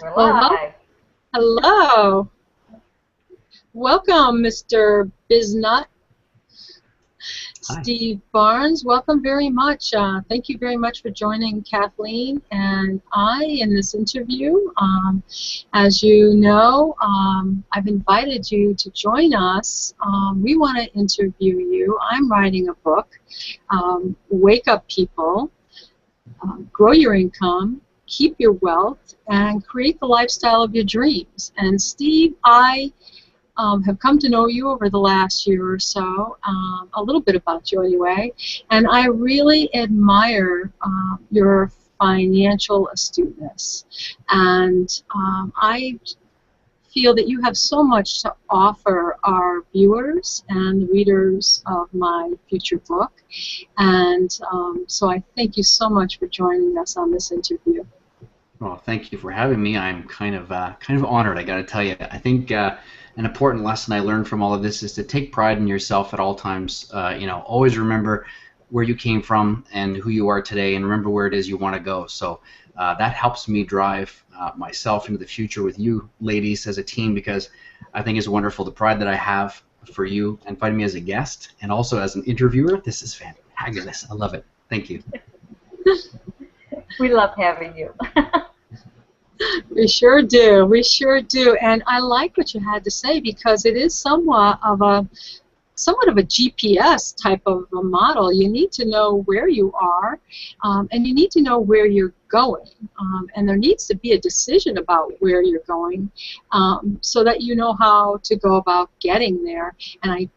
We're Well, live. hello. Welcome, Mr. Biznutt. Hi. Steve Barnes, welcome very much. Thank you very much for joining Kathleen and I in this interview. As you know, I've invited you to join us. We want to interview you. I'm writing a book, Wake Up People, Grow Your Income, Keep Your Wealth, and Create the Lifestyle of Your Dreams. And Steve, I have come to know you over the last year or so, a little bit about you anyway, and I really admire your financial astuteness. And I feel that you have so much to offer our viewers and the readers of my future book. And so I thank you so much for joining us on this interview. Well, thank you for having me. I'm kind of honored, I got to tell you. I think an important lesson I learned from all of this is to take pride in yourself at all times. Always remember where you came from and who you are today, and remember where it is you want to go. So that helps me drive myself into the future with you ladies as a team, because I think it's wonderful the pride that I have for you inviting me as a guest and also as an interviewer. This is fabulous. I love it. Thank you. We love having you. We sure do. We sure do. And I like what you had to say, because it is somewhat of a GPS type of a model. You need to know where you are, and you need to know where you're going. And there needs to be a decision about where you're going, so that you know how to go about getting there. And I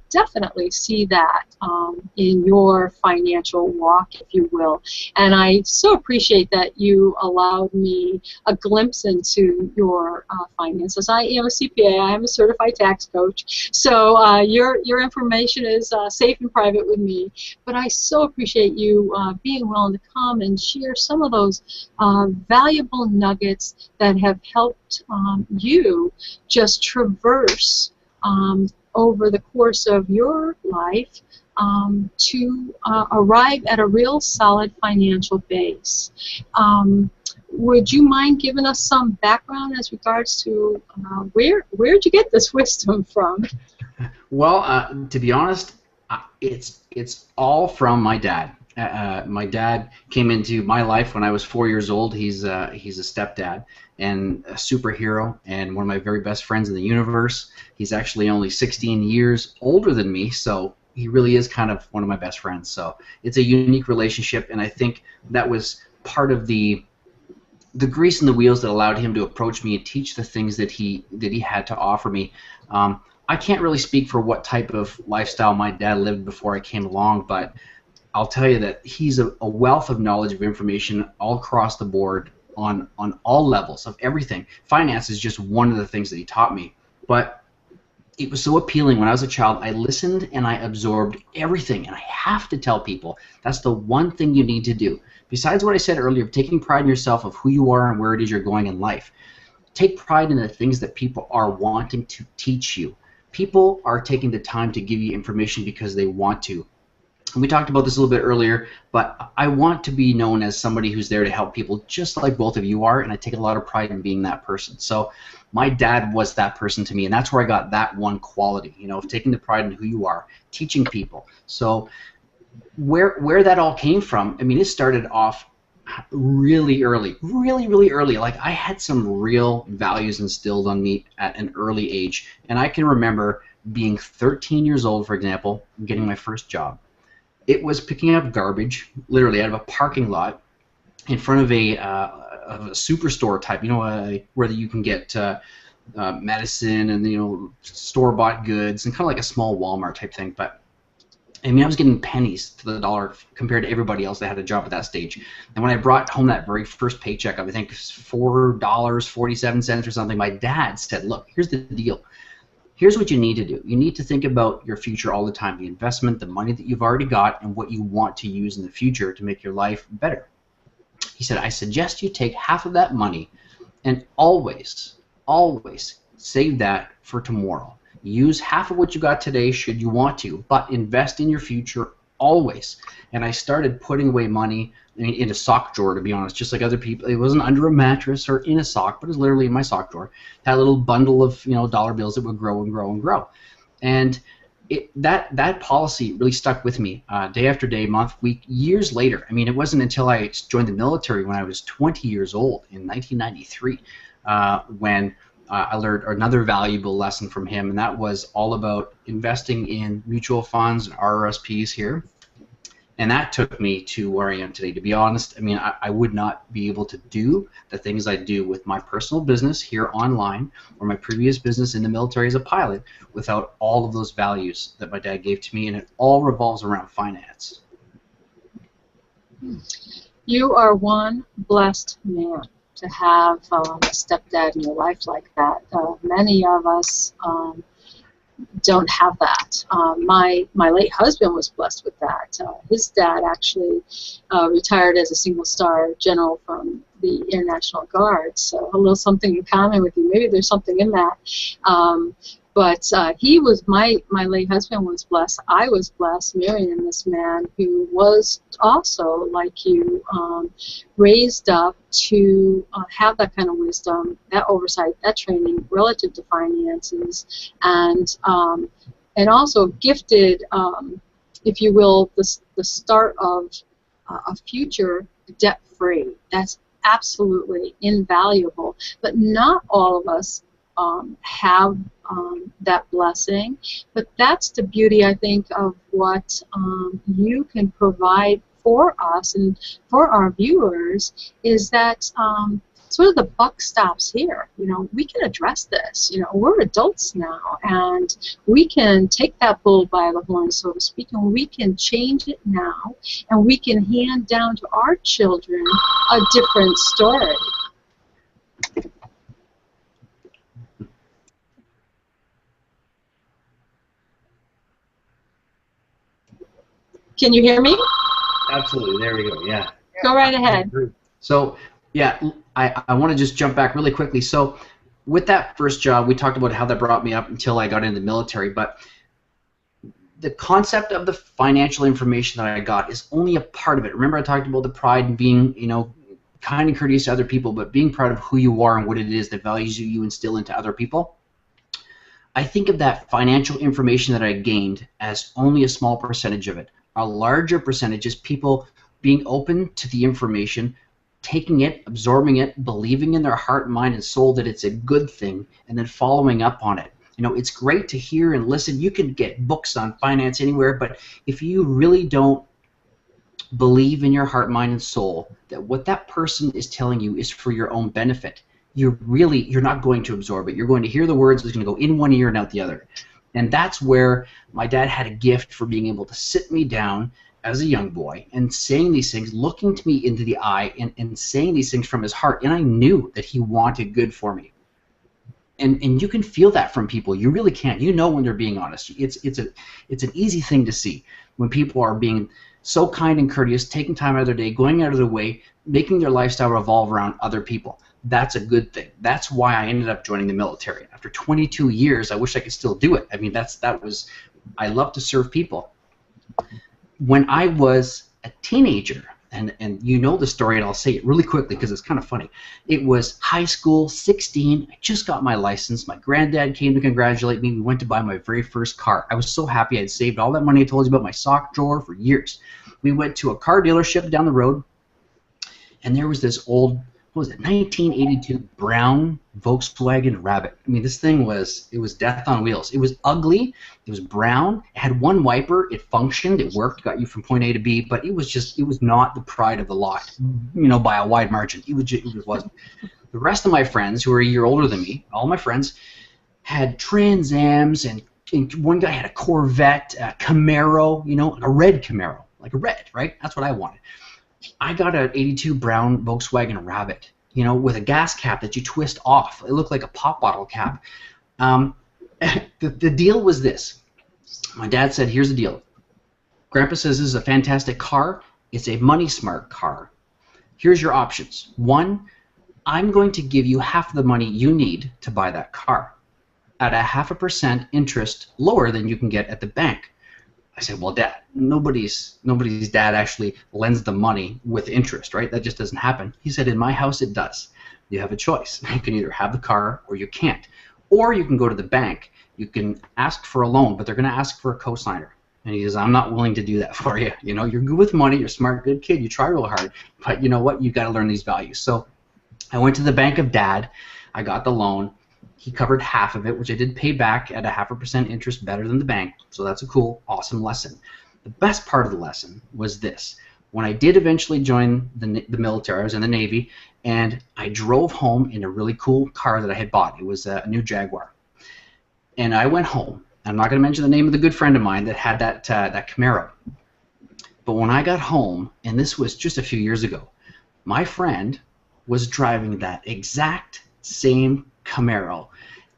definitely see that in your financial walk, if you will. And I so appreciate that you allowed me a glimpse into your finances. I am a CPA. I am a certified tax coach. So your information is safe and private with me. But I so appreciate you being willing to come and share some of those valuable nuggets that have helped you just traverse over the course of your life to arrive at a real solid financial base. Would you mind giving us some background as regards to where'd you get this wisdom from? Well, to be honest, it's all from my dad. My dad came into my life when I was 4 years old. He's a stepdad and a superhero and one of my very best friends in the universe. He's actually only 16 years older than me, so he really is kind of one of my best friends. So it's a unique relationship, and I think that was part of the grease in the wheels that allowed him to approach me and teach the things that he had to offer me. I can't really speak for what type of lifestyle my dad lived before I came along, but I'll tell you that he's a wealth of knowledge of information all across the board on all levels of everything. Finance is just one of the things that he taught me. But it was so appealing. When I was a child, I listened and I absorbed everything. And I have to tell people that's the one thing you need to do. Besides what I said earlier, of taking pride in yourself of who you are and where it is you're going in life, take pride in the things that people are wanting to teach you. People are taking the time to give you information because they want to. And we talked about this a little bit earlier, but I want to be known as somebody who's there to help people just like both of you are, and I take a lot of pride in being that person. So my dad was that person to me, and that's where I got that one quality, of taking the pride in who you are, teaching people. So where that all came from, I mean, it started off really early, really early. Like, I had some real values instilled on me at an early age, and I can remember being 13 years old, for example, getting my first job. It was picking up garbage, literally out of a parking lot in front of a superstore type, where you can get medicine and store-bought goods, and kind of like a small Walmart type thing. But I mean, I was getting pennies to the dollar compared to everybody else that had a job at that stage. And when I brought home that very first paycheck of, I think, $4.47 or something, my dad said, "Look, here's the deal. Here's what you need to do. You need to think about your future all the time, the investment, the money that you've already got, and what you want to use in the future to make your life better." He said, "I suggest you take half of that money and always save that for tomorrow. Use half of what you got today should you want to, but invest in your future always. And I started putting away money in a sock drawer, to be honest, just like other people. It wasn't under a mattress or in a sock, but it was literally in my sock drawer. Had a little bundle of dollar bills that would grow and grow and grow. And that policy really stuck with me day after day, month, week, years later. I mean, it wasn't until I joined the military when I was 20 years old in 1993 when I learned another valuable lesson from him, and that was all about investing in mutual funds and RRSPs here. And that took me to where I am today. To be honest, I mean, I would not be able to do the things I do with my personal business here online or my previous business in the military as a pilot without all of those values that my dad gave to me, and it all revolves around finance. You are one blessed man to have a stepdad in your life like that. Many of us don't have that. My late husband was blessed with that. His dad actually retired as a single-star general from the International Guard, so a little something in common with you. Maybe there's something in that. But he was, my late husband was blessed. I was blessed marrying this man who was also, like you, raised up to have that kind of wisdom, that oversight, that training relative to finances, and also gifted, if you will, the start of a future debt-free. That's absolutely invaluable. But not all of us have that blessing, but that's the beauty, I think, of what you can provide for us and for our viewers, is that sort of the buck stops here. We can address this. We're adults now, and we can take that bull by the horn, so to speak, and we can change it now, and we can hand down to our children a different story. Can you hear me? Absolutely. There we go. Yeah. Go right ahead. So, yeah, I want to just jump back really quickly. So, with that first job, we talked about how that brought me up until I got into the military. But the concept of the financial information that I got is only a part of it. Remember, I talked about the pride and being, kind and courteous to other people, but being proud of who you are and what it is, the values you instill into other people. I think of that financial information that I gained as only a small percentage of it. A larger percentage is people being open to the information, taking it, absorbing it, believing in their heart, mind, and soul that it's a good thing, and then following up on it. It's great to hear and listen. You can get books on finance anywhere, but if you really don't believe in your heart, mind, and soul that what that person is telling you is for your own benefit, you're not going to absorb it. You're going to hear the words, it's going to go in one ear and out the other. And that's where my dad had a gift for being able to sit me down as a young boy and saying these things, looking to me into the eye and saying these things from his heart. And I knew that he wanted good for me. And you can feel that from people. You really can. When they're being honest. It's an easy thing to see when people are being so kind and courteous, taking time out of their day, going out of their way, making their lifestyle revolve around other people. That's a good thing. That's why I ended up joining the military. After 22 years, I wish I could still do it. I mean, I love to serve people. When I was a teenager, and you know the story, and I'll say it really quickly because it's kind of funny. It was high school, 16. I just got my license. My granddad came to congratulate me. We went to buy my very first car. I was so happy. I'd saved all that money I told you about my sock drawer for years. We went to a car dealership down the road, and there was this old, 1982 brown Volkswagen Rabbit. I mean, this thing it was death on wheels. It was ugly. It was brown. It had one wiper. It functioned. It worked. Got you from point A to B. But it was not the pride of the lot, by a wide margin. It wasn't. The rest of my friends, who were a year older than me, all my friends, had Trans Ams, and one guy had a Corvette, a Camaro, a red Camaro, like a red, right? That's what I wanted. I got an 82 brown Volkswagen Rabbit, with a gas cap that you twist off. It looked like a pop bottle cap. The deal was this. My dad said, here's the deal. Grandpa says this is a fantastic car. It's a money smart car. Here's your options. One, I'm going to give you half the money you need to buy that car at a 0.5% interest lower than you can get at the bank. I said, well, Dad, nobody's dad actually lends the money with interest, right? That just doesn't happen. He said, in my house, it does. You have a choice. You can either have the car or you can't. Or you can go to the bank. You can ask for a loan, but they're going to ask for a cosigner. And he says, I'm not willing to do that for you. You know, you're good with money. You're a smart, good kid. You try real hard. But you know what? You got to learn these values. So I went to the bank of Dad. I got the loan. He covered half of it, which I did pay back at a 0.5% interest better than the bank. So that's a cool, awesome lesson. The best part of the lesson was this. When I did eventually join the military, I was in the Navy, and I drove home in a really cool car that I had bought. It was a new Jaguar. And I went home. I'm not going to mention the name of the good friend of mine that had that Camaro. But when I got home, and this was just a few years ago, my friend was driving that exact same Camaro.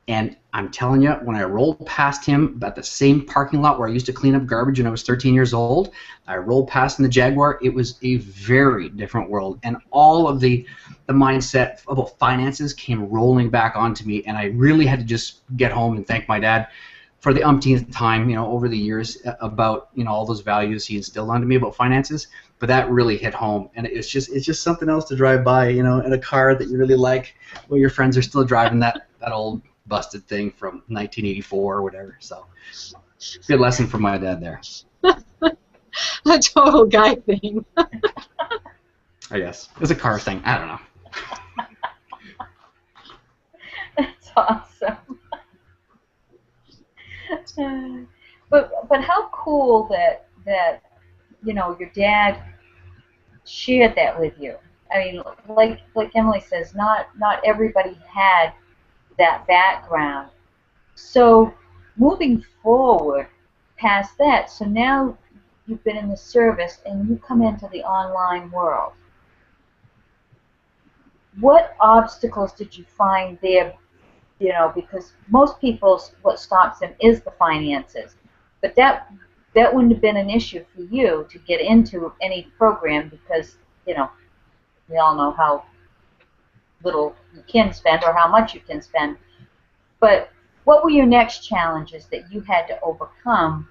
And I'm telling you, when I rolled past him at the same parking lot where I used to clean up garbage when I was 13 years old, I rolled past in the Jaguar. It was a very different world. And all of the mindset about finances came rolling back onto me. And I really had to just get home and thank my dad for the umpteenth time, you know, over the years about, you know, all those values he instilled onto me about finances. But that really hit home, and it's just something else to drive by, you know, in a car that you really like, while your friends are still driving that old busted thing from 1984 or whatever. So, good lesson from my dad there. A total guy thing. I guess it's a car thing. I don't know. That's awesome. But how cool that you know your dad shared that with you. I mean, like Emily says, not everybody had that background. So moving forward past that, so now you've been in the service and you come into the online world. What obstacles did you find there? You know, because most people, what stops them is the finances. But that wouldn't have been an issue for you to get into any program because, you know, we all know how little you can spend or how much you can spend. But what were your next challenges that you had to overcome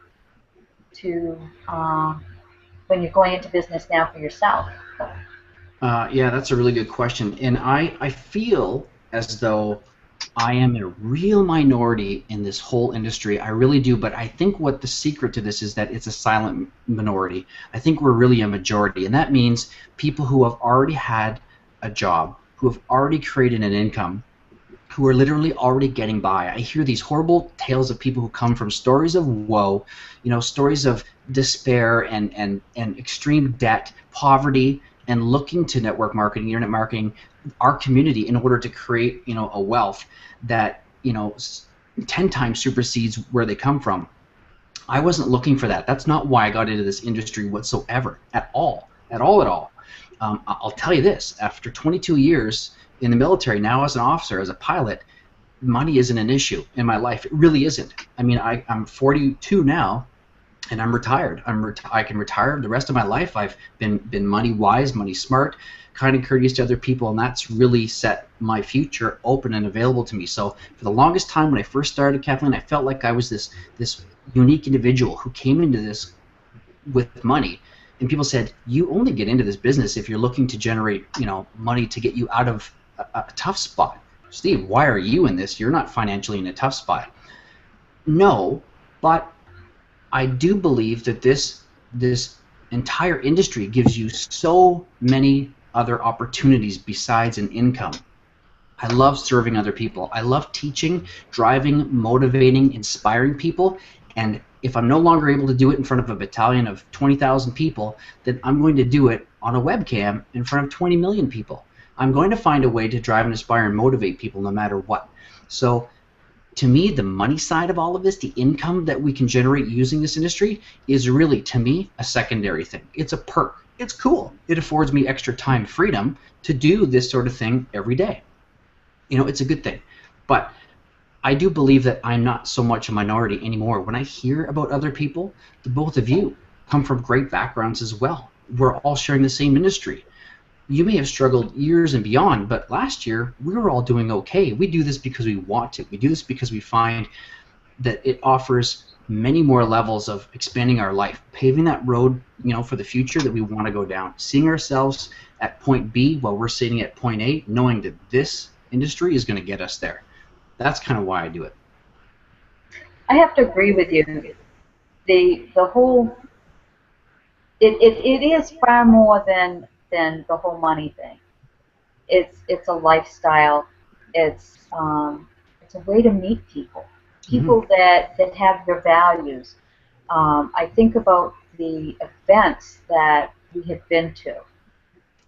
to when you're going into business now for yourself? Yeah, that's a really good question. And I feel as though I am a real minority in this whole industry. I really do, but I think what the secret to this is that it's a silent minority. I think we're really a majority, and that means people who have already had a job, who have already created an income, who are literally already getting by. I hear these horrible tales of people who come from stories of woe, you know, stories of despair and extreme debt, poverty, and looking to network marketing, internet marketing, our community in order to create, you know, a wealth that, you know, 10 times supersedes where they come from. I wasn't looking for that. That's not why I got into this industry whatsoever, at all. I'll tell you this, after 22 years in the military, now as an officer, as a pilot, money isn't an issue in my life. It really isn't. I mean, I'm 42 now, and I'm retired. I can retire the rest of my life. I've been money wise, money smart, kind and courteous to other people, and that's really set my future open and available to me. So for the longest time when I first started, Kathleen, I felt like I was this unique individual who came into this with money. And people said, you only get into this business if you're looking to generate, you know, money to get you out of a tough spot. Steve, why are you in this? You're not financially in a tough spot. No, but I do believe that this entire industry gives you so many other opportunities besides an income. I love serving other people. I love teaching, driving, motivating, inspiring people. And if I'm no longer able to do it in front of a battalion of 20,000 people, then I'm going to do it on a webcam in front of 20 million people. I'm going to find a way to drive and inspire and motivate people no matter what. So to me, the money side of all of this, the income that we can generate using this industry, is really, to me, a secondary thing. It's a perk. It's cool. It affords me extra time freedom to do this sort of thing every day. You know, it's a good thing. But I do believe that I'm not so much a minority anymore. When I hear about other people, the both of you come from great backgrounds as well. We're all sharing the same industry. You may have struggled years and beyond, but last year we were all doing okay. We do this because we want to. We do this because we find that it offers many more levels of expanding our life, paving that road, for the future that we want to go down, seeing ourselves at point B while we're sitting at point A, knowing that this industry is going to get us there. That's kind of why I do it. I have to agree with you. The whole it is far more than the whole money thing. It's a lifestyle. It's a way to meet people that have your values. I think about the events that we have been to,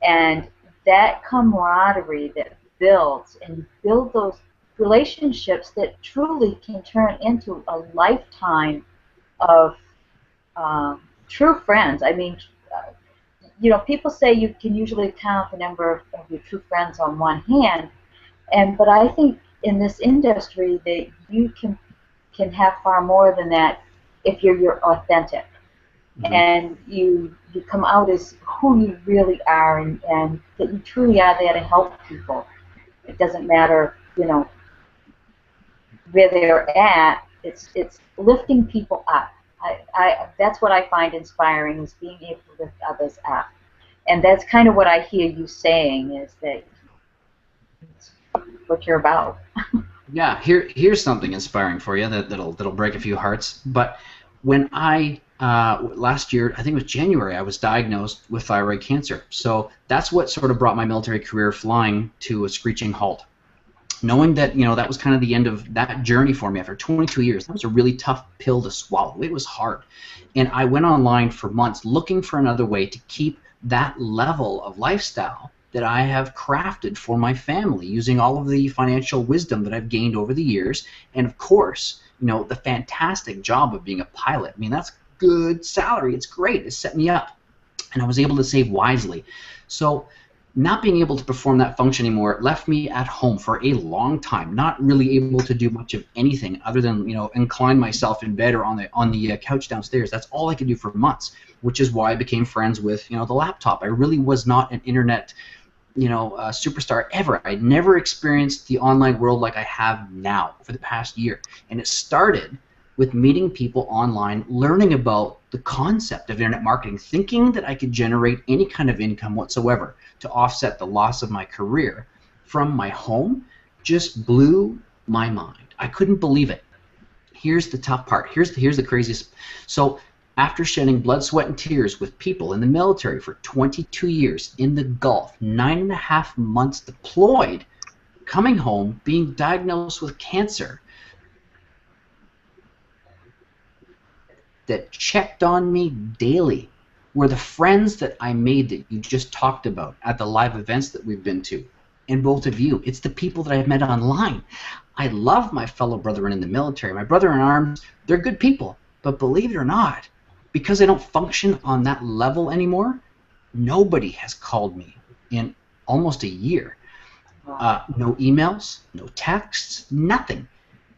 and that camaraderie that builds, and you build those relationships that truly can turn into a lifetime of true friends. I mean, people say you can usually count the number of your true friends on one hand, but I think in this industry that you can have far more than that if you're authentic, and you come out as who you really are, and that you truly are there to help people. It doesn't matter, where they're at. It's lifting people up. That's what I find inspiring, is being able to lift others up. And that's kind of what I hear you saying, is that it's what you're about. Yeah, here's something inspiring for you that'll break a few hearts. But when I last year, I think it was January, I was diagnosed with thyroid cancer. So that's what sort of brought my military career flying to a screeching halt. Knowing that, that was kind of the end of that journey for me after 22 years. That was a really tough pill to swallow. It was hard. And I went online for months looking for another way to keep that level of lifestyle that I have crafted for my family, using all of the financial wisdom that I've gained over the years. And of course, the fantastic job of being a pilot. I mean, that's good salary. It's great. It set me up. And I was able to save wisely. So not being able to perform that function anymore left me at home for a long time, not really able to do much of anything other than incline myself in bed or on the couch downstairs. That's all I could do for months, which is why I became friends with the laptop. I really was not an internet superstar ever. I'd never experienced the online world like I have now for the past year, and it started with meeting people online, learning about the concept of internet marketing, thinking that I could generate any kind of income whatsoever to offset the loss of my career from my home. Just blew my mind. I couldn't believe it. Here's the tough part. Here's the craziest. So after shedding blood, sweat, and tears with people in the military for 22 years in the Gulf, 9.5 months deployed, coming home, being diagnosed with cancer, that checked on me daily were the friends that I made that you just talked about at the live events that we've been to. And both of you, it's the people that I've met online. I love my fellow brethren in the military. My brother in arms, they're good people. But believe it or not, because I don't function on that level anymore, nobody has called me in almost a year. No emails, no texts, nothing.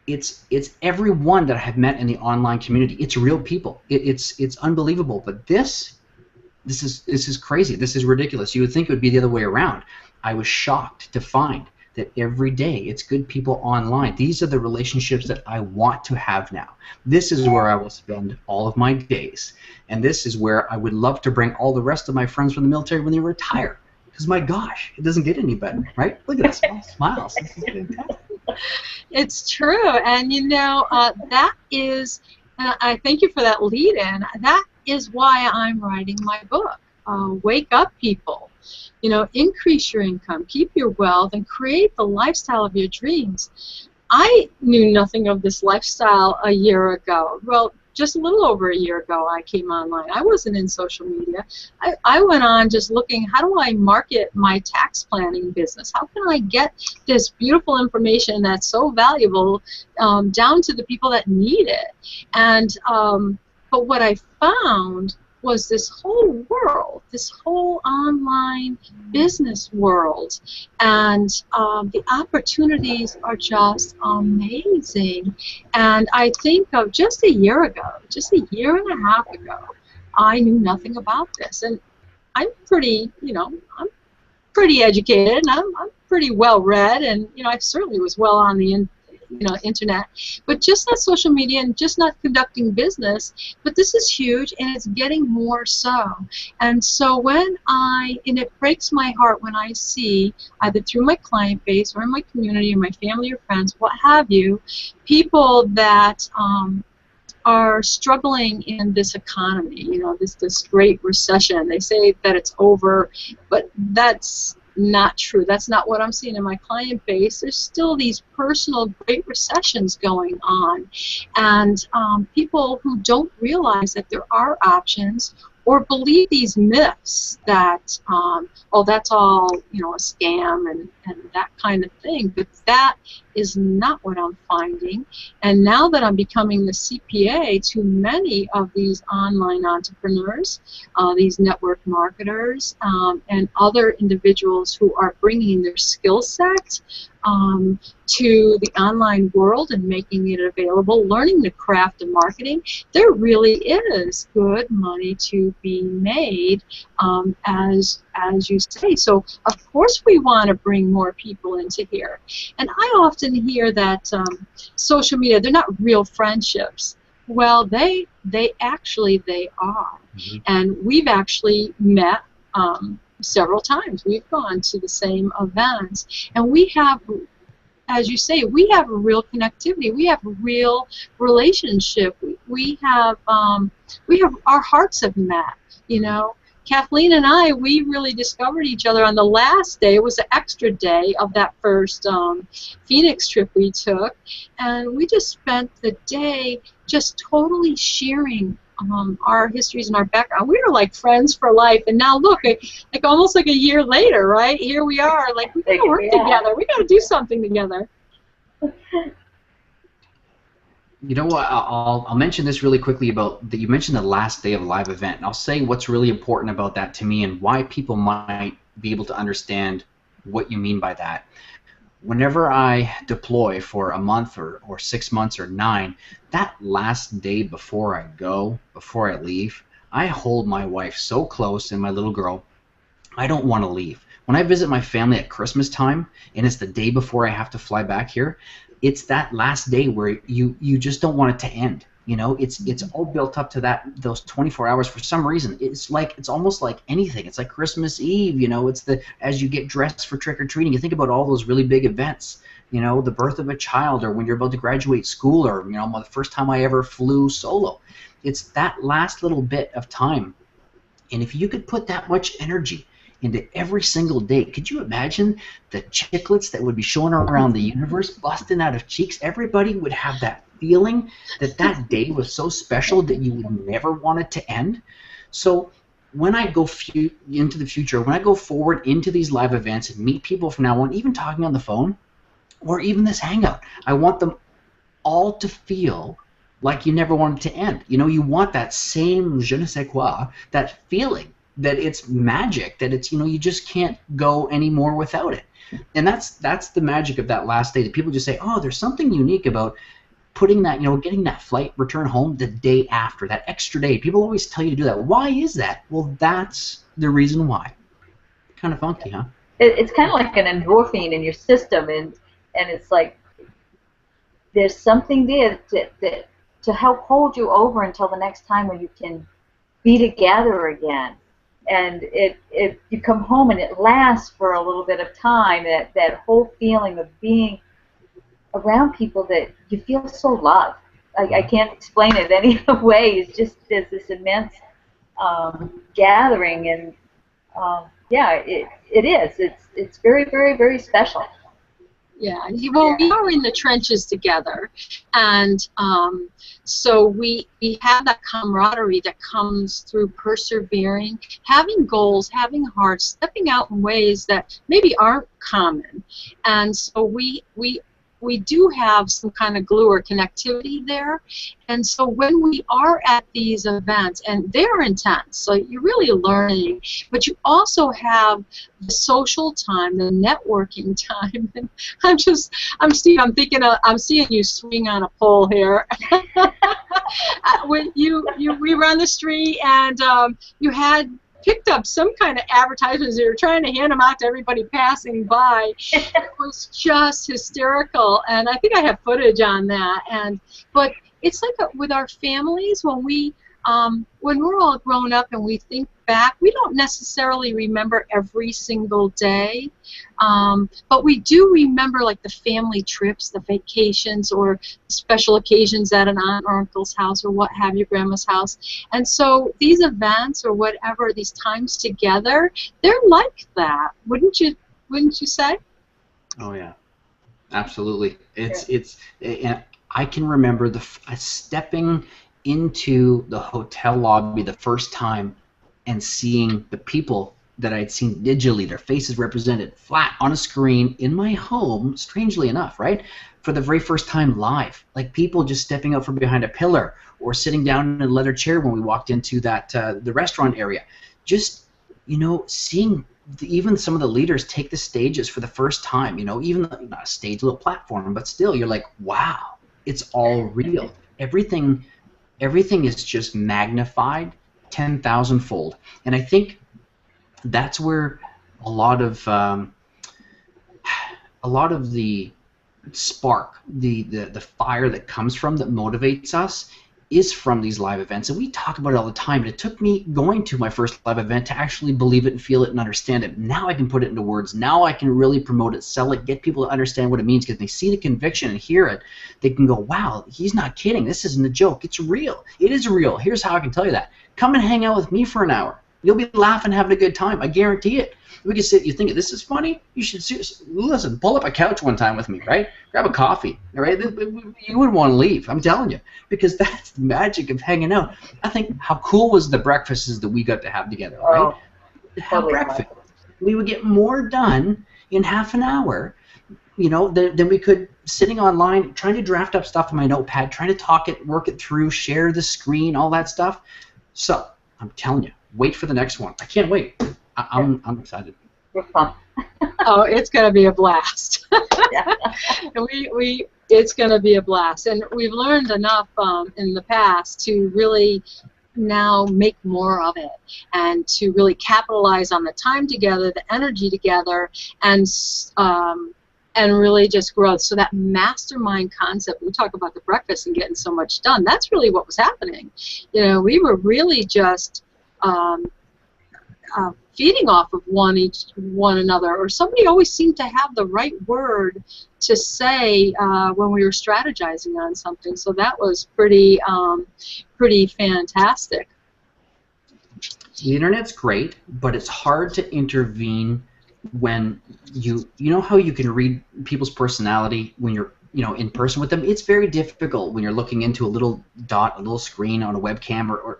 It's everyone that I have met in the online community. It's real people. It's unbelievable. But this is crazy. This is ridiculous. You would think it would be the other way around. I was shocked to find that every day it's good people online. These are the relationships that I want to have now. This is where I will spend all of my days. And this is where I would love to bring all the rest of my friends from the military when they retire. Because my gosh, it doesn't get any better, right? Look at us, all smiles. This is fantastic. It's true, and that is, I thank you for that lead-in. That is why I'm writing my book. Wake up, people. Increase your income, keep your wealth, and create the lifestyle of your dreams. I knew nothing of this lifestyle a year ago. Well, just a little over a year ago, I came online. I wasn't in social media. I went on just looking, how do I market my tax planning business? How can I get this beautiful information that's so valuable down to the people that need it? And but what I found was this whole world, this whole online business world, and the opportunities are just amazing. And I think of just a year ago, just a year and a half ago, I knew nothing about this, and I'm pretty, I'm pretty educated, and I'm pretty well read, and I certainly was well on the internet, but just not social media and just not conducting business. But this is huge, and it's getting more so. And so and it breaks my heart when I see, either through my client base or in my community or my family or friends, what have you, people that are struggling in this economy, this great recession. They say that it's over, but that's not true. That's not what I'm seeing in my client base. There's still these personal great recessions going on, and people who don't realize that there are options, or believe these myths that, oh, that's all, a scam and that kind of thing. But that is not what I'm finding. And now that I'm becoming the CPA to many of these online entrepreneurs, these network marketers, and other individuals who are bringing their skill set to the online world and making it available, learning the craft of marketing, there really is good money to be made, as you say. So of course we want to bring more people into here. And I often hear that social media, they're not real friendships. Well, they actually are. Mm-hmm. And we've actually met several times. We've gone to the same events, and we have, as you say, we have a real connectivity. We have a real relationship. We have our hearts have met. Kathleen and I, we really discovered each other on the last day. It was the extra day of that first Phoenix trip we took, and we just spent the day just totally sharing our histories and our background. We were like friends for life, and now look, like almost like a year later, right? Here we are, like we gotta work together. We gotta do something together. You know what? I'll mention this really quickly about that. You mentioned the last day of a live event, and I'll say what's really important about that to me and why people might be able to understand what you mean by that. Whenever I deploy for a month or 6 months or 9, that last day before I leave, I hold my wife so close and my little girl, I don't want to leave. When I visit my family at Christmas time, and it's the day before I have to fly back here, it's that last day where you just don't want it to end. It's all built up to those 24 hours for some reason. It's almost like anything. It's like Christmas Eve. It's as you get dressed for trick or treating. You think about all those really big events. The birth of a child, or when you're about to graduate school, or the first time I ever flew solo. It's that last little bit of time, and if you could put that much energy into every single day, could you imagine the chiclets that would be showing around the universe, busting out of cheeks? Everybody would have that feeling that day was so special that you would never want it to end. So when I go into the future, when I go forward into these live events and meet people from now on, even talking on the phone or even this hangout, I want them all to feel like you never want it to end. You want that same je ne sais quoi, that feeling that it's magic, that it's, you just can't go anymore without it. And that's the magic of that last day, that people just say, oh, there's something unique about putting that, getting that flight return home the day after, that extra day. People always tell you to do that. Why is that? Well, that's the reason why. Kind of funky, huh? It's kind of like an endorphin in your system, and it's like there's something there to help hold you over until the next time when you can be together again. And you come home and it lasts for a little bit of time, that whole feeling of being around people that you feel so loved. I can't explain it any other way. It's just there's this immense gathering, and yeah, it is. It's very, very, very special. Yeah, well, we are in the trenches together, and so we have that camaraderie that comes through persevering, having goals, having hearts, stepping out in ways that maybe aren't common, and so we do have some kind of glue or connectivity there. And so when we are at these events, and they're intense, so you're really learning, but you also have the social time, the networking time. And I'm Steve, I'm seeing you swing on a pole here. When we were on the street, and you had picked up some kind of advertisements. They were trying to hand them out to everybody passing by. It was just hysterical, and I think I have footage on that. But it's like with our families, when we're all grown up and we think back, we don't necessarily remember every single day, but we do remember like the family trips, the vacations, or special occasions at an aunt or uncle's house, or what have you, grandma's house. And so these events or whatever, these times together, they're like that, wouldn't you say? Oh yeah, absolutely. And I can remember stepping into the hotel lobby the first time and seeing the people that I'd seen digitally, their faces represented flat on a screen in my home, strangely enough, right? For the very first time live. Like people just stepping out from behind a pillar or sitting down in a leather chair when we walked into that the restaurant area. Just, seeing even some of the leaders take the stages for the first time, even not a stage, a little platform, but still you're like, wow, it's all real. Everything is just magnified 10,000-fold, and I think that's where a lot of the spark, the fire that comes from, that motivates us, is from these live events. And we talk about it all the time, and it took me going to my first live event to actually believe it and feel it and understand it. Now I can put it into words. Now I can really promote it, sell it, get people to understand what it means, because they see the conviction and hear it. They can go, wow, he's not kidding. This isn't a joke. It's real. It is real. Here's how I can tell you that. Come and hang out with me for an hour. You'll be laughing, having a good time. I guarantee it. We can sit. You think this is funny? You should listen. Pull up a couch one time with me, right? Grab a coffee, all right? You wouldn't want to leave. I'm telling you, because that's the magic of hanging out. I think how cool was the breakfasts that we got to have together, right? Have breakfast. We would get more done in half an hour, than we could sitting online trying to draft up stuff on my notepad, trying to talk it, work it through, share the screen, all that stuff. So I'm telling you, wait for the next one. I can't wait. I'm excited. We're fun. Oh, it's going to be a blast. Yeah. It's going to be a blast. And we've learned enough in the past to really now make more of it, and to really capitalize on the time together, the energy together, and really just growth. So that mastermind concept, we talk about the breakfast and getting so much done, that's really what was happening. We were really just feeding off of one another, or somebody always seemed to have the right word to say when we were strategizing on something. So that was pretty fantastic. The internet's great, but it's hard to intervene when you know how you can read people's personality when you're in person with them. It's very difficult when you're looking into a little dot, a little screen on a webcam, or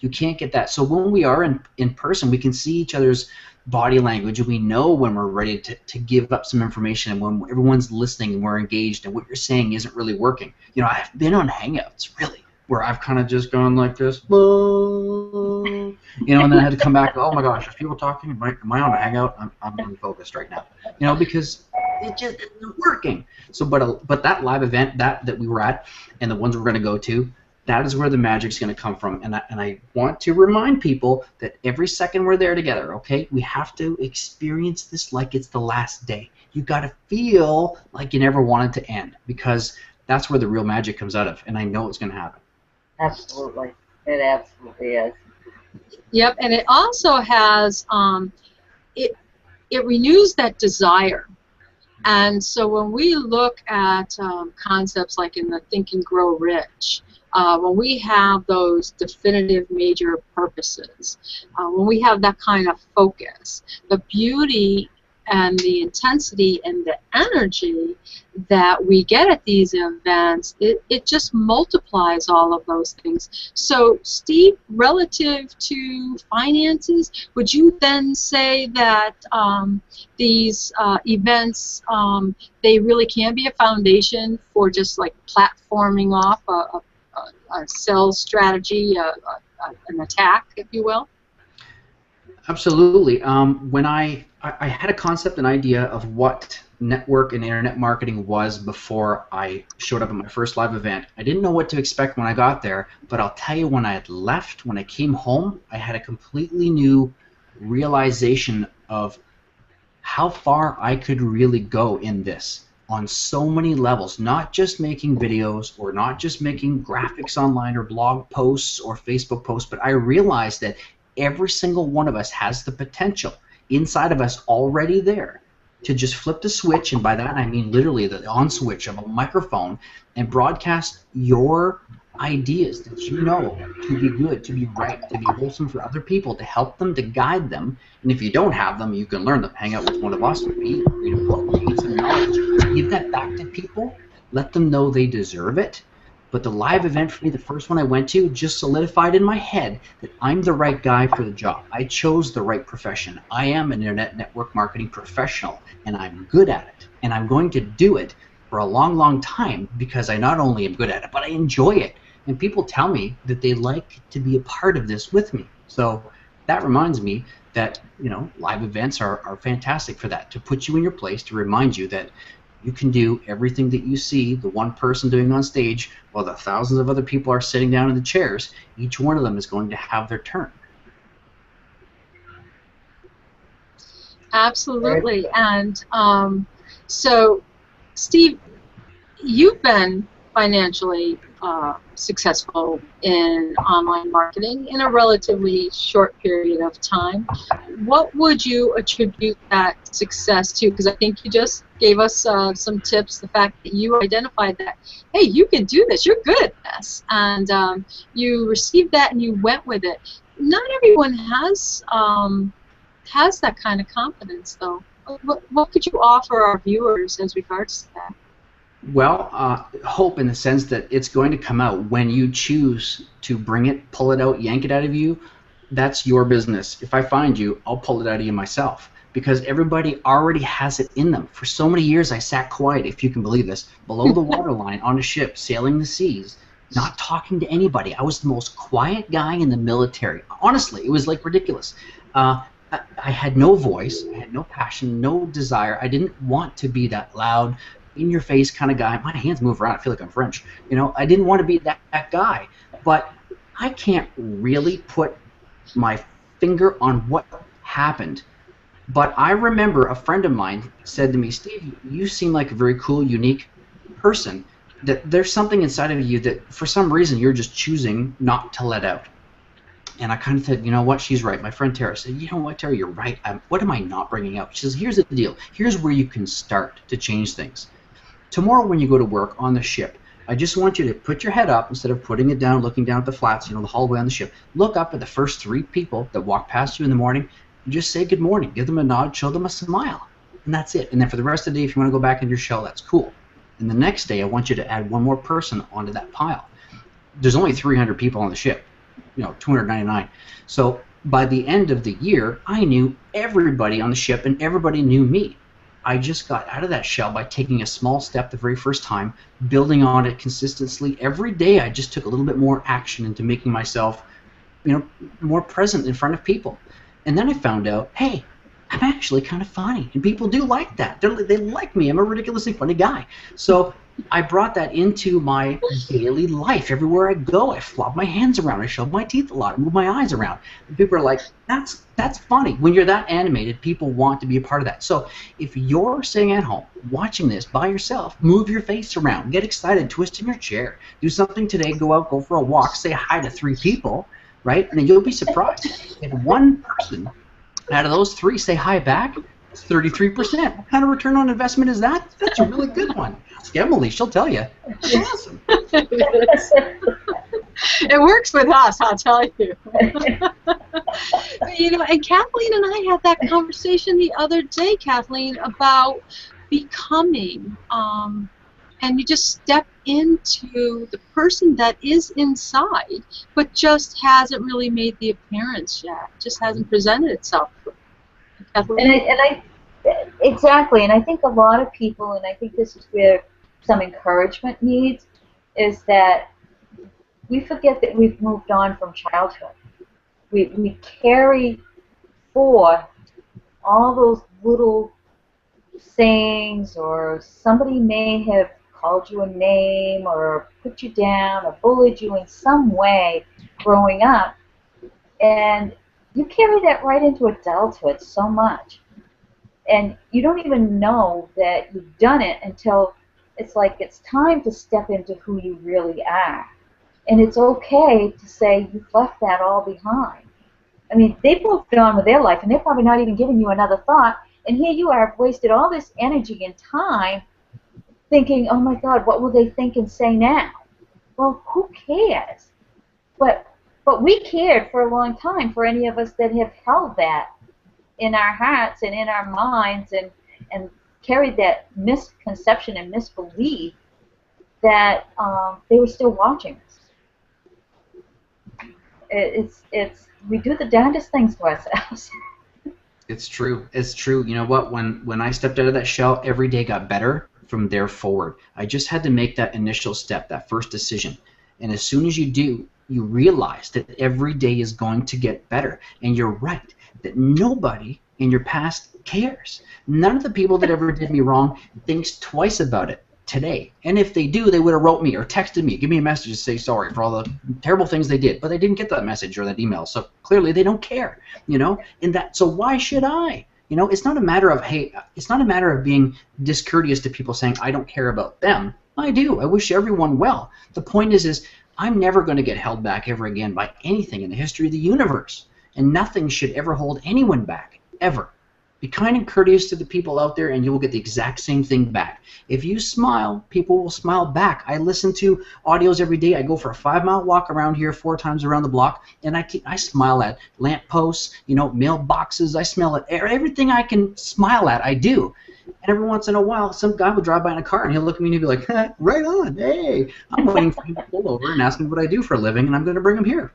you can't get that. So when we are in person, we can see each other's body language, and we know when we're ready to give up some information, and when everyone's listening and we're engaged and what you're saying isn't really working. I've been on Hangouts, really, where I've kind of just gone like this, and then I had to come back, oh my gosh, are people talking? Am I on a Hangout? I'm unfocused right now, because it just isn't working. So, but that live event that we were at, and the ones we're going to go to, that is where the magic's going to come from. And I want to remind people that every second we're there together, okay, we have to experience this like it's the last day. You got to feel like you never want it to end, because that's where the real magic comes out of, and I know it's going to happen. Absolutely. It absolutely is. Yep, and it also has, it renews that desire. And so when we look at concepts like in the Think and Grow Rich, when we have those definitive major purposes, when we have that kind of focus, the beauty and the intensity and the energy that we get at these events, it just multiplies all of those things. So, Steve, relative to finances, would you then say that these events, they really can be a foundation for just like platforming off a sales strategy, an attack, if you will? Absolutely. When I I had a concept, an idea of what network and internet marketing was before I showed up at my first live event. I didn't know what to expect when I got there, but I'll tell you, when I had left, when I came home, I had a completely new realization of how far I could really go in this on so many levels, not just making videos or not just making graphics online or blog posts or Facebook posts, but I realized that every single one of us has the potential inside of us already there to just flip the switch, and by that I mean literally the on switch of a microphone, and broadcast your ideas that you know to be good, to be right, to be wholesome for other people, to help them, to guide them. And if you don't have them, you can learn them. Hang out with one of us, read a book, read some knowledge, give that back to people, let them know they deserve it. But the live event for me, the first one I went to, just solidified in my head that I'm the right guy for the job. I chose the right profession. I am an internet network marketing professional, and I'm good at it. And I'm going to do it for a long, long time, because I not only am good at it, but I enjoy it. And people tell me that they like to be a part of this with me. So that reminds me that, you know, live events are fantastic for that, to put you in your place, to remind you that you can do everything that you see the one person doing on stage while the thousands of other people are sitting down in the chairs. Each one of them is going to have their turn. Absolutely. And so, Steve, you've been financially successful in online marketing in a relatively short period of time. What would you attribute that success to? Because I think you just gave us some tips, the fact that you identified that, hey, you can do this, you're good at this, and you received that and you went with it. Not everyone has that kind of confidence, though. What could you offer our viewers as regards to that? Well, hope, in the sense that it's going to come out when you choose to bring it, pull it out, yank it out of you. That's your business. If I find you, I'll pull it out of you myself, because everybody already has it in them. For so many years, I sat quiet, if you can believe this, below the waterline on a ship, sailing the seas, not talking to anybody. I was the most quiet guy in the military. Honestly, it was like ridiculous. I had no voice, I had no passion, no desire. I didn't want to be that loud, in-your-face kind of guy. My hands move around. I feel like I'm French. You know, I didn't want to be that guy. But I can't really put my finger on what happened. But I remember a friend of mine said to me, Steve, you seem like a very cool, unique person. That there's something inside of you that, for some reason, you're just choosing not to let out. And I kind of said, you know what, she's right. My friend Tara said, you know what, Tara, you're right. What am I not bringing out? She says, here's the deal. Here's where you can start to change things. Tomorrow when you go to work on the ship, I just want you to put your head up instead of putting it down, looking down at the flats, you know, the hallway on the ship. Look up at the first 3 people that walk past you in the morning and just say good morning. Give them a nod, show them a smile. And that's it. And then for the rest of the day, if you want to go back in your shell, that's cool. And the next day, I want you to add one more person onto that pile. There's only 300 people on the ship, you know, 299. So by the end of the year, I knew everybody on the ship and everybody knew me. I just got out of that shell by taking a small step the very first time, building on it consistently. Every day I just took a little bit more action into making myself, you know, more present in front of people. And then I found out, hey, I'm actually kind of funny, and people do like that. They like me. I'm a ridiculously funny guy. So I brought that into my daily life. Everywhere I go, I flop my hands around. I show my teeth a lot. I move my eyes around. And people are like, that's funny. When you're that animated, people want to be a part of that. So if you're sitting at home watching this by yourself, move your face around. Get excited. Twist in your chair. Do something today. Go out. Go for a walk. Say hi to 3 people, right? And then you'll be surprised. If one person out of those 3 say hi back, it's 33%. What kind of return on investment is that? That's a really good one. Ask Emily, she'll tell you. It's awesome. It works with us, I'll tell you. You know, and Kathleen and I had that conversation the other day, Kathleen, about becoming, and you just step into the person that is inside, but just hasn't really made the appearance yet, just hasn't presented itself. Kathleen? Exactly, and I think a lot of people, and I think this is where some encouragement needs, is that we forget that we've moved on from childhood. We carry for all those little sayings, or somebody may have called you a name or put you down or bullied you in some way growing up, and you carry that right into adulthood so much. And you don't even know that you've done it until it's like it's time to step into who you really are. And it's okay to say you've left that all behind. I mean, they've moved on with their life, and they're probably not even giving you another thought. And here you are, have wasted all this energy and time thinking, oh my God, what will they think and say now? Well, who cares? But we cared for a long time, for any of us that have held that in our hearts and in our minds, and carried that misconception and misbelief that they were still watching us. We do the darndest things to ourselves. It's true. It's true. You know what? When I stepped out of that shell, every day got better from there forward. I just had to make that initial step, that first decision. And as soon as you do, you realize that every day is going to get better. And you're right, that nobody in your past cares. None of the people that ever did me wrong thinks twice about it today. And if they do, they would have wrote me or texted me, give me a message to say sorry for all the terrible things they did. But they didn't get that message or that email. So clearly they don't care, you know? So why should I? You know, it's not a matter of, hey, it's not a matter of being discourteous to people saying I don't care about them. I do. I wish everyone well. The point is I'm never going to get held back ever again by anything in the history of the universe. And nothing should ever hold anyone back, ever. Be kind and courteous to the people out there, and you will get the exact same thing back. If you smile, people will smile back. I listen to audios every day. I go for a 5-mile walk around here 4 times around the block, and I smile at lampposts, you know, mailboxes. I smile at everything I can smile at. I do. And every once in a while, some guy will drive by in a car, and he'll look at me and he'll be like, right on, hey. I'm waiting for him to pull over and ask me what I do for a living, and I'm going to bring him here.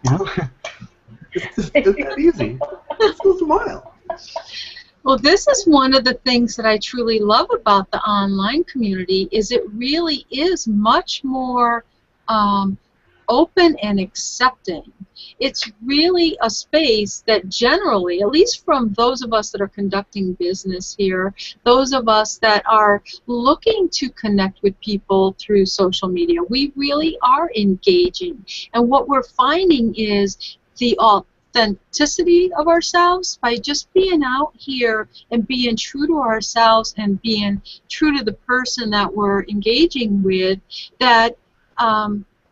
You know? It's that easy. Just smile. Well, this is one of the things that I truly love about the online community, is it really is much more open and accepting. It's really a space that generally, at least from those of us that are conducting business here, those of us that are looking to connect with people through social media, we really are engaging. And what we're finding is the authenticity of ourselves by just being out here and being true to ourselves and being true to the person that we're engaging with, that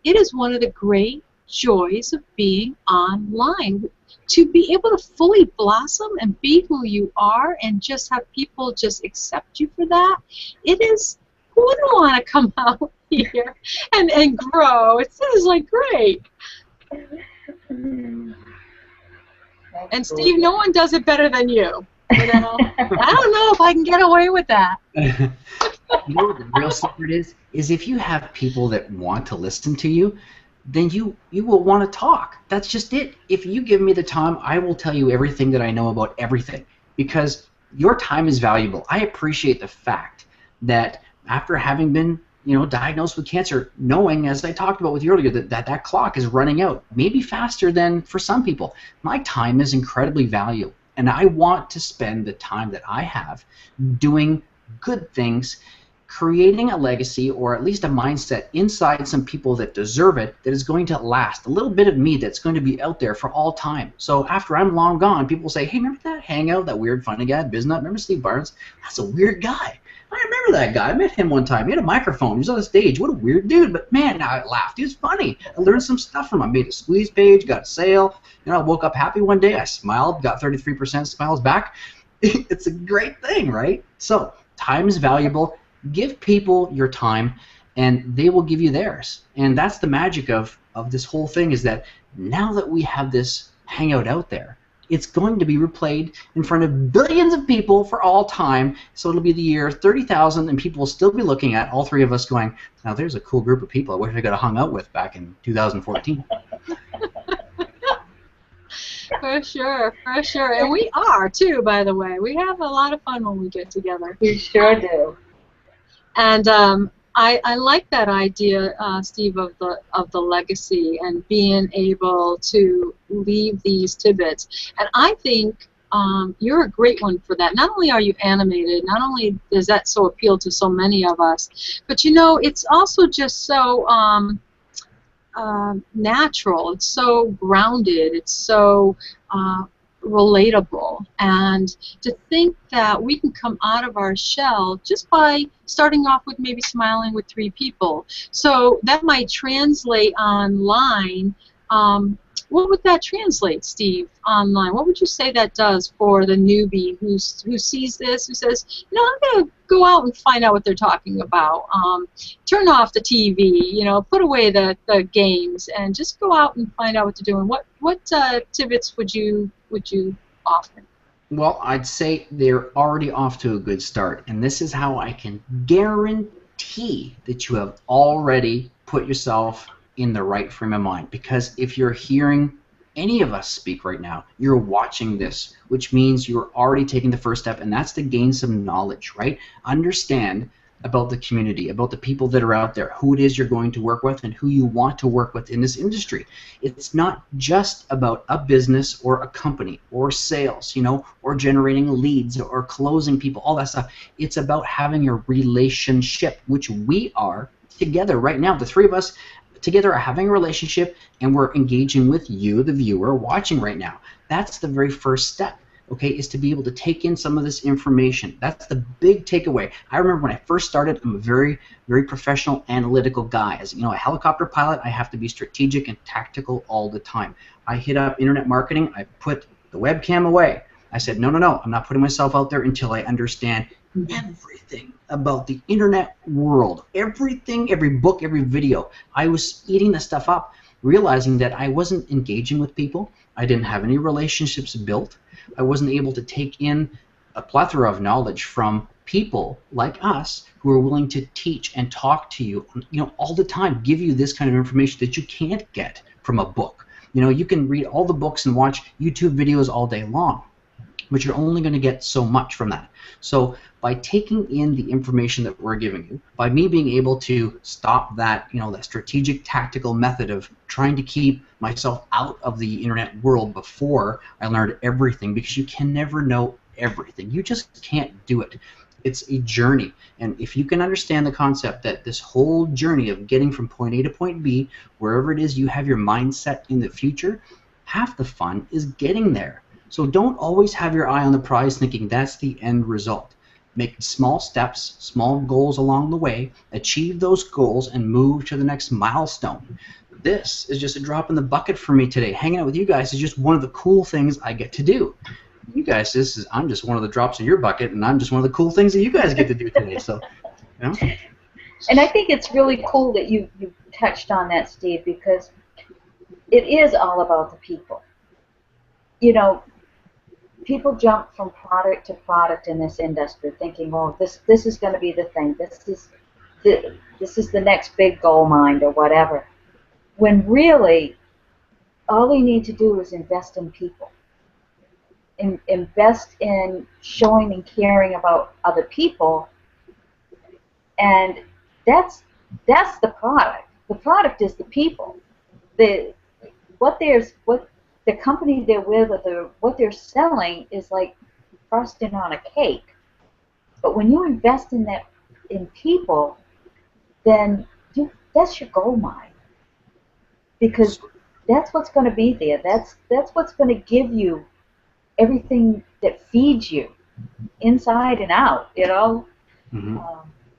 it is one of the great joys of being online, to be able to fully blossom and be who you are and just have people just accept you for that. It is, who wouldn't want to come out here and grow? It is like great. And Steve, no one does it better than you. You know? I don't know if I can get away with that. You know what the real secret is if you have people that want to listen to you, then you will want to talk. That's just it. If you give me the time, I will tell you everything that I know about everything, because your time is valuable. I appreciate the fact that after having been, you know, diagnosed with cancer, knowing, as I talked about with you earlier, that clock is running out, maybe faster than for some people. My time is incredibly valuable, and I want to spend the time that I have doing good things, creating a legacy, or at least a mindset inside some people that deserve it, that is going to last. A little bit of me that's going to be out there for all time. So after I'm long gone, people will say, hey, remember that Hangout, that weird funny guy, Biznutt? Remember Steve Barnes? That's a weird guy. I remember that guy. I met him one time. He had a microphone. He was on the stage. What a weird dude. But, man, I laughed. He was funny. I learned some stuff from him. I made a squeeze page, got a sale. You know, I woke up happy one day. I smiled, got 33% smiles back. It's a great thing, right? So time is valuable. Give people your time, and they will give you theirs. And that's the magic of this whole thing, is that now that we have this Hangout out there, it's going to be replayed in front of billions of people for all time. So it'll be the year 30,000, and people will still be looking at all three of us going, now there's a cool group of people I wish I could have hung out with back in 2014. For sure, for sure. And we are, too, by the way. We have a lot of fun when we get together. We sure do. And I like that idea, Steve, of the legacy and being able to leave these tidbits. And I think you're a great one for that. Not only are you animated, not only does that so appeal to so many of us, but you know, it's also just so natural. It's so grounded. It's so relatable. And to think that we can come out of our shell just by starting off with maybe smiling with 3 people. So that might translate online. What would that translate, Steve, online? What would you say that does for the newbie who sees this, who says, you know, I'm going to go out and find out what they're talking about. Turn off the TV, you know, put away the games, and just go out and find out what to do. And what tidbits would you offer? Well, I'd say they're already off to a good start, and this is how I can guarantee that you have already put yourself in the right frame of mind. Because if you're hearing any of us speak right now, you're watching this, which means you're already taking the first step, and that's to gain some knowledge, right? Understand about the community, about the people that are out there, who it is you're going to work with, and who you want to work with in this industry. It's not just about a business or a company or sales, you know, or generating leads or closing people, all that stuff. It's about having a relationship, which we are together right now. The 3 of us together are having a relationship, and we're engaging with you, the viewer, watching right now. That's the very first step, okay, is to be able to take in some of this information. That's the big takeaway. I remember when I first started, I'm a very, very professional, analytical guy. As you know, a helicopter pilot, I have to be strategic and tactical all the time. I hit up internet marketing. I put the webcam away. I said, no, I'm not putting myself out there until I understand everything about the internet world. Everything, every book, every video. I was eating the stuff up, realizing that I wasn't engaging with people. I didn't have any relationships built. I wasn't able to take in a plethora of knowledge from people like us who are willing to teach and talk to you, you know, all the time, give you this kind of information that you can't get from a book. You know, you can read all the books and watch YouTube videos all day long, but you're only going to get so much from that. So by taking in the information that we're giving you, by me being able to stop that, you know, that strategic tactical method of trying to keep myself out of the internet world before I learned everything, because you can never know everything. You just can't do it. It's a journey. And if you can understand the concept that this whole journey of getting from point A to point B, wherever it is you have your mindset in the future, half the fun is getting there. So don't always have your eye on the prize thinking that's the end result. Make small steps, small goals along the way, achieve those goals, and move to the next milestone. This is just a drop in the bucket for me today. Hanging out with you guys is just one of the cool things I get to do. You guys, I'm just one of the drops in your bucket, and I'm just one of the cool things that you guys get to do today. So, you know. And I think it's really cool that you touched on that, Steve, because it is all about the people. You know, people jump from product to product in this industry, thinking, "Oh, this is going to be the thing. This is the next big gold mine or whatever." When really, all you need to do is invest in people. Invest in showing and caring about other people, and that's the product. The product is the people. What the company they're with, or what they're selling, is like frosting on a cake. But when you invest in people, then that's your gold mine, because that's what's going to be there. That's what's going to give you everything that feeds you inside and out. You know. Mm-hmm.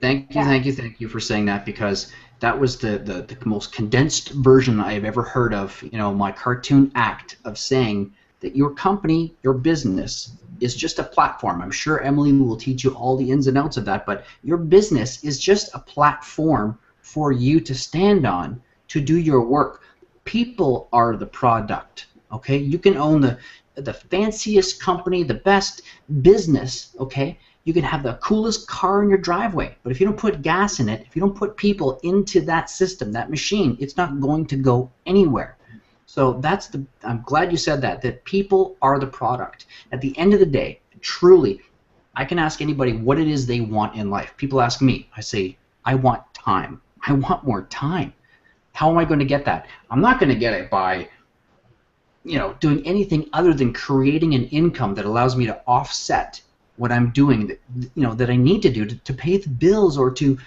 Thank you for saying that, because that was the most condensed version I've ever heard of, you know, my cartoon act of saying that your company, your business, is just a platform. I'm sure Emily will teach you all the ins and outs of that, but your business is just a platform for you to stand on to do your work. People are the product, okay? You can own the fanciest company, the best business, okay? You can have the coolest car in your driveway, but if you don't put gas in it, if you don't put people into that system, that machine, it's not going to go anywhere. So I'm glad you said that people are the product. At the end of the day, truly, I can ask anybody what it is they want in life. People ask me, I say, I want time. I want more time. How am I going to get that? I'm not going to get it by doing anything other than creating an income that allows me to offset what I'm doing that I need to do to pay the bills or to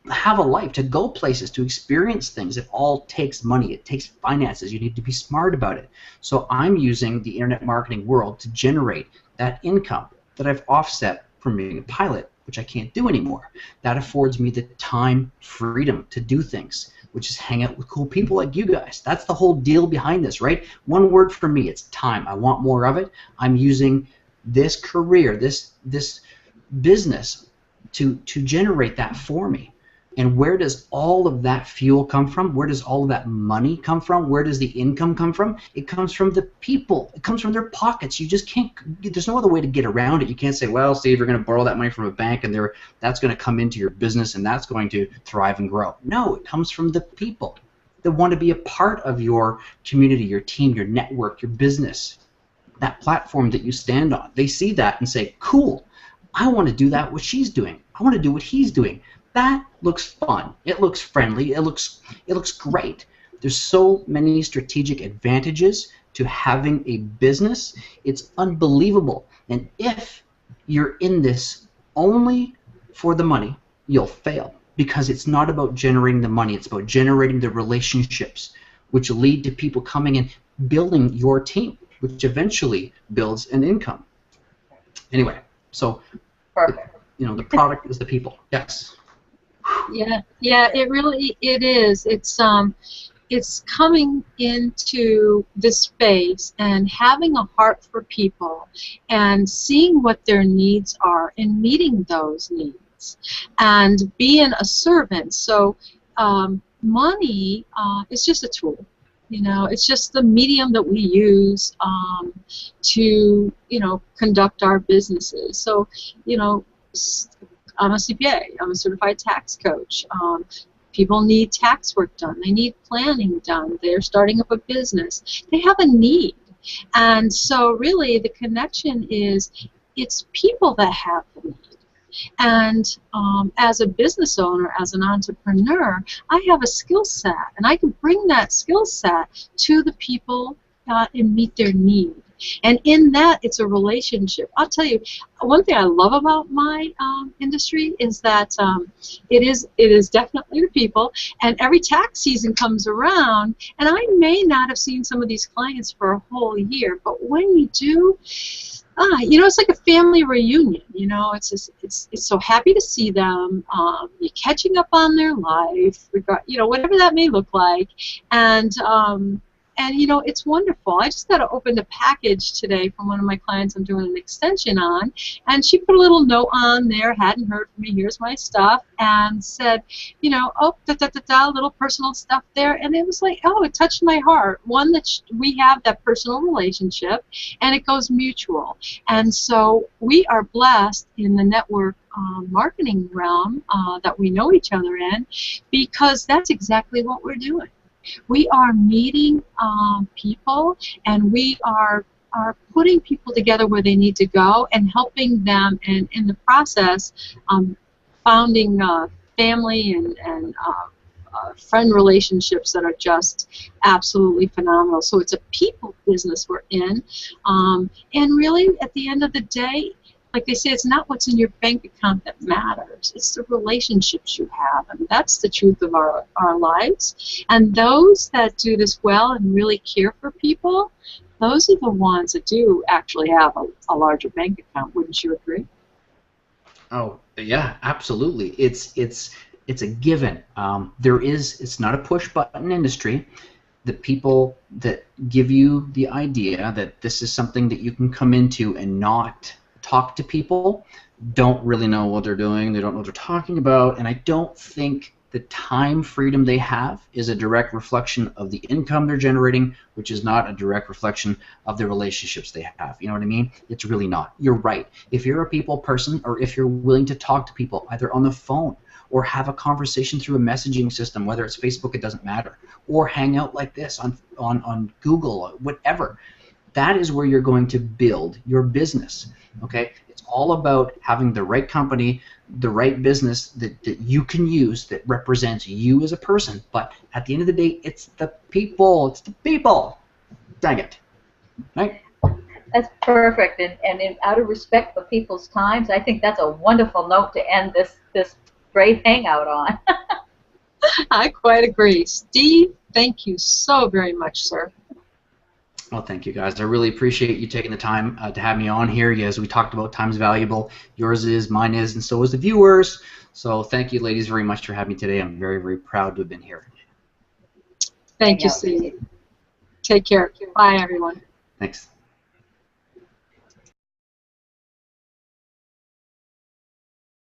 have a life, to go places, to experience things. It all takes money. It takes finances. You need to be smart about it. So I'm using the internet marketing world to generate that income that I've offset from being a pilot, which I can't do anymore. That affords me the time freedom to do things, which is hang out with cool people like you guys. That's the whole deal behind this, right? One word for me, it's time. I want more of it. I'm using this career, this business to generate that for me. And where does all of that fuel come from? Where does all of that money come from? Where does the income come from? It comes from the people. It comes from their pockets. You just can't, there's no other way to get around it. You can't say, well, Steve, you're going to borrow that money from a bank and that's going to come into your business and that's going to thrive and grow. No, it comes from the people that want to be a part of your community, your team, your network, your business, that platform that you stand on. They see that and say, cool, I want to do that what she's doing. I want to do what he's doing. That looks fun. It looks friendly. It looks great. There's so many strategic advantages to having a business. It's unbelievable. And if you're in this only for the money, you'll fail, because it's not about generating the money. It's about generating the relationships, which lead to people coming and building your team, which eventually builds an income. Anyway, so the product is the people. Yes. Yeah, it is. It's coming into this space and having a heart for people and seeing what their needs are and meeting those needs and being a servant. So money is just a tool. It's just the medium that we use to conduct our businesses. So I'm a CPA. I'm a certified tax coach. People need tax work done. They need planning done. They're starting up a business. They have a need. And so really the connection is it's people that have the need. And as a business owner, as an entrepreneur, I have a skill set. And I can bring that skill set to the people and meet their need. And in that, it's a relationship. I'll tell you, one thing I love about my industry is that it is definitely the people. And every tax season comes around, and I may not have seen some of these clients for a whole year, but when you do, it's like a family reunion. It's so happy to see them. You're catching up on their life, whatever that may look like, and it's wonderful. I just got to open a package today from one of my clients I'm doing an extension on, and she put a little note on there, hadn't heard from me, here's my stuff, and said, little personal stuff there, and it was like, it touched my heart. One, that we have that personal relationship, and it goes mutual. And so we are blessed in the network marketing realm that we know each other in, because that's exactly what we're doing. We are meeting people, and we are putting people together where they need to go and helping them, and in the process founding family and friend relationships that are just absolutely phenomenal. So it's a people business we're in, and really at the end of the day, like they say, it's not what's in your bank account that matters. It's the relationships you have, and that's the truth of our lives. And those that do this well and really care for people, those are the ones that do actually have a larger bank account. Wouldn't you agree? Oh, yeah, absolutely. It's a given. It's not a push-button industry. The people that give you the idea that this is something that you can come into and not talk to people don't really know what they're doing. They don't know what they're talking about, and I don't think the time freedom they have is a direct reflection of the income they're generating, which is not a direct reflection of the relationships they have. You know what I mean? It's really not. You're right. If you're a people person, or if you're willing to talk to people either on the phone or have a conversation through a messaging system, whether it's Facebook, it doesn't matter, or hang out like this on Google, whatever, that is where you're going to build your business. Okay, it's all about having the right company, the right business that you can use that represents you as a person. But at the end of the day, it's the people. It's the people. dang it. Right? That's perfect, and out of respect for people's times, I think that's a wonderful note to end this great hangout on. I quite agree. Steve, thank you so very much, sir. Well, thank you, guys. I really appreciate you taking the time to have me on here. As we talked about, time's valuable. Yours is, mine is, and so is the viewers. So thank you, ladies, very much for having me today. I'm very, very proud to have been here. Thank you, Steve. Take care. Bye, everyone. Thanks.